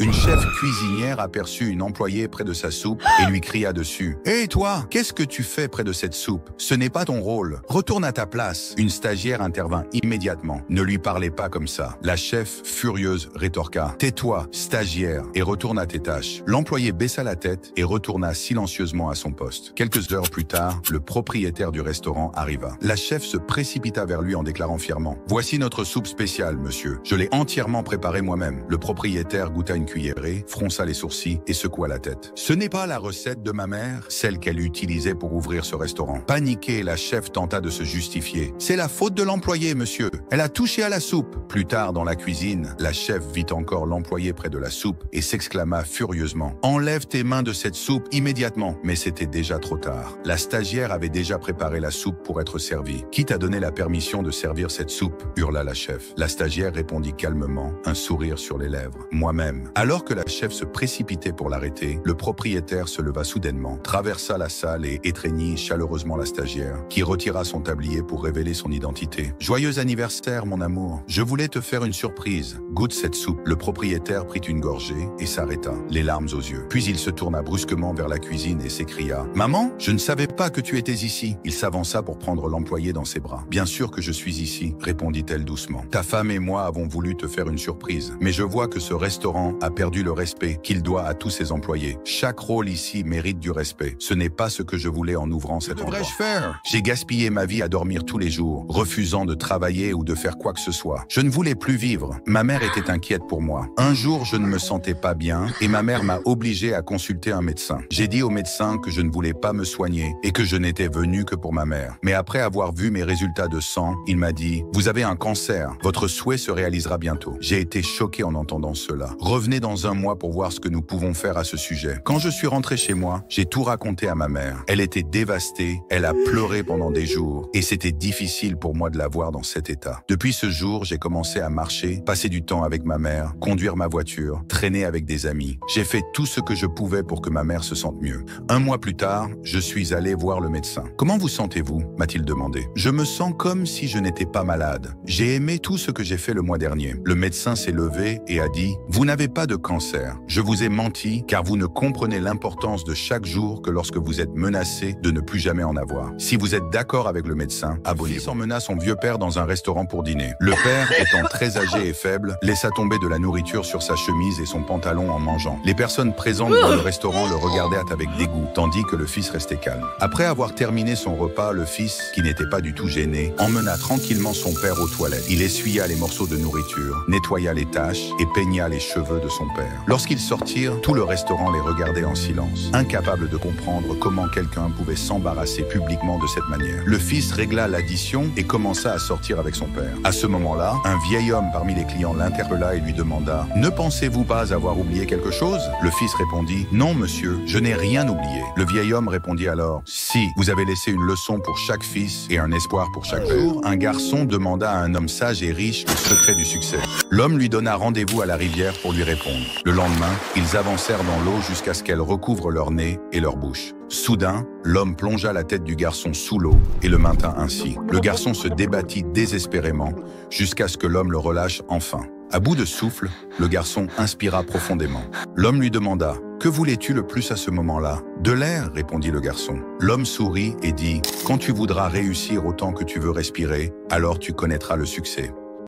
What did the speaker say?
Une chef cuisinière aperçut une employée près de sa soupe et lui cria dessus. « Hé toi, qu'est-ce que tu fais près de cette soupe? Ce n'est pas ton rôle. Retourne à ta place. » Une stagiaire intervint immédiatement. « Ne lui parlez pas comme ça. » La chef, furieuse, rétorqua. « Tais-toi, stagiaire, et retourne à tes tâches. » L'employé baissa la tête et retourna silencieusement à son poste. Quelques heures plus tard, le propriétaire du restaurant arriva. La chef se précipita vers lui en déclarant fièrement. « Voici notre soupe spéciale, monsieur. Je l'ai entièrement préparée moi-même. » Le propriétaire goûta une cuillerée, fronça les sourcils et secoua la tête. « Ce n'est pas la recette de ma mère, celle qu'elle utilisait pour ouvrir ce restaurant. » Paniquée, la chef tenta de se justifier. « C'est la faute de l'employé, monsieur. Elle a touché à la soupe. » Plus tard, dans la cuisine, la chef vit encore l'employé près de la soupe et s'exclama furieusement. « Enlève tes mains de cette soupe immédiatement !» Mais c'était déjà trop tard. La stagiaire avait déjà préparé la soupe pour être servie. « Qui t'a donné la permission de servir cette soupe ?» hurla la chef. La stagiaire répondit calmement, un sourire sur les lèvres. « Moi-même. » Alors que la chef se précipitait pour l'arrêter, le propriétaire se leva soudainement, traversa la salle et étreignit chaleureusement la stagiaire, qui retira son tablier pour révéler son identité. « Joyeux anniversaire, mon amour. Je voulais te faire une surprise. Goûte cette soupe. » Le propriétaire prit une gorgée et s'arrêta, les larmes aux yeux. Puis il se tourna brusquement vers la cuisine et s'écria « Maman, je ne savais pas que tu étais ici. » Il s'avança pour prendre l'employé dans ses bras. « Bien sûr que je suis ici, » répondit-elle doucement. « Ta femme et moi avons voulu te faire une surprise, mais je vois que ce restaurant a perdu le respect qu'il doit à tous ses employés. Chaque rôle ici mérite du respect. Ce n'est pas ce que je voulais en ouvrant cet endroit. Que devrais-je faire? J'ai gaspillé ma vie à dormir tous les jours, refusant de travailler ou de faire quoi que ce soit. Je ne voulais plus vivre. Ma mère était inquiète pour moi. Un jour, je ne me sentais pas bien et ma mère m'a obligé à consulter un médecin. J'ai dit au médecin que je ne voulais pas me soigner et que je n'étais venu que pour ma mère. Mais après avoir vu mes résultats de sang, il m'a dit « Vous avez un cancer. Votre souhait se réalisera bientôt. » J'ai été choqué en entendant cela. Revenez dans un mois pour voir ce que nous pouvons faire à ce sujet. Quand je suis rentré chez moi, j'ai tout raconté à ma mère. Elle était dévastée, elle a pleuré pendant des jours et c'était difficile pour moi de la voir dans cet état. Depuis ce jour, j'ai commencé à marcher, passer du temps avec ma mère, conduire ma voiture, traîner avec des amis. J'ai fait tout ce que je pouvais pour que ma mère se sente mieux. Un mois plus tard, je suis allé voir le médecin. « Comment vous sentez-vous » m'a-t-il demandé. « Je me sens comme si je n'étais pas malade. J'ai aimé tout ce que j'ai fait le mois dernier. » Le médecin s'est levé et a dit « Vous n'avez pas de cancer. Je vous ai menti car vous ne comprenez l'importance de chaque jour que lorsque vous êtes menacé de ne plus jamais en avoir. Si vous êtes d'accord avec le médecin, abonnez-vous. » Il emmena son vieux père dans un restaurant pour dîner. Le père, étant très âgé et faible, laissa tomber de la nourriture sur sa chemise et son pantalon en mangeant. Les personnes présentes dans le restaurant le regardèrent avec dégoût, tandis que le fils restait calme. Après avoir terminé son repas, le fils, qui n'était pas du tout gêné, emmena tranquillement son père aux toilettes. Il essuya les morceaux de nourriture, nettoya les taches et peigna les cheveux de son père. Lorsqu'ils sortirent, tout le restaurant les regardait en silence, incapable de comprendre comment quelqu'un pouvait s'embarrasser publiquement de cette manière. Le fils régla l'addition et commença à sortir avec son père. À ce moment-là, un vieil homme parmi les clients l'interpella et lui demanda « Ne pensez-vous pas avoir oublié quelque chose ?» Le fils répondit « Non, monsieur, je n'ai rien oublié. » Le vieil homme répondit alors « Si, vous avez laissé une leçon pour chaque fils et un espoir pour chaque père. » Un jour, un garçon demanda à un homme sage et riche le secret du succès. L'homme lui donna rendez-vous à la rivière pour lui répondre. Le lendemain, ils avancèrent dans l'eau jusqu'à ce qu'elle recouvre leur nez et leur bouche. Soudain, l'homme plongea la tête du garçon sous l'eau et le maintint ainsi. Le garçon se débattit désespérément jusqu'à ce que l'homme le relâche enfin. À bout de souffle, le garçon inspira profondément. L'homme lui demanda « Que voulais-tu le plus à ce moment-là ?»« De l'air, répondit le garçon. L'homme sourit et dit « Quand tu voudras réussir autant que tu veux respirer, alors tu connaîtras le succès. »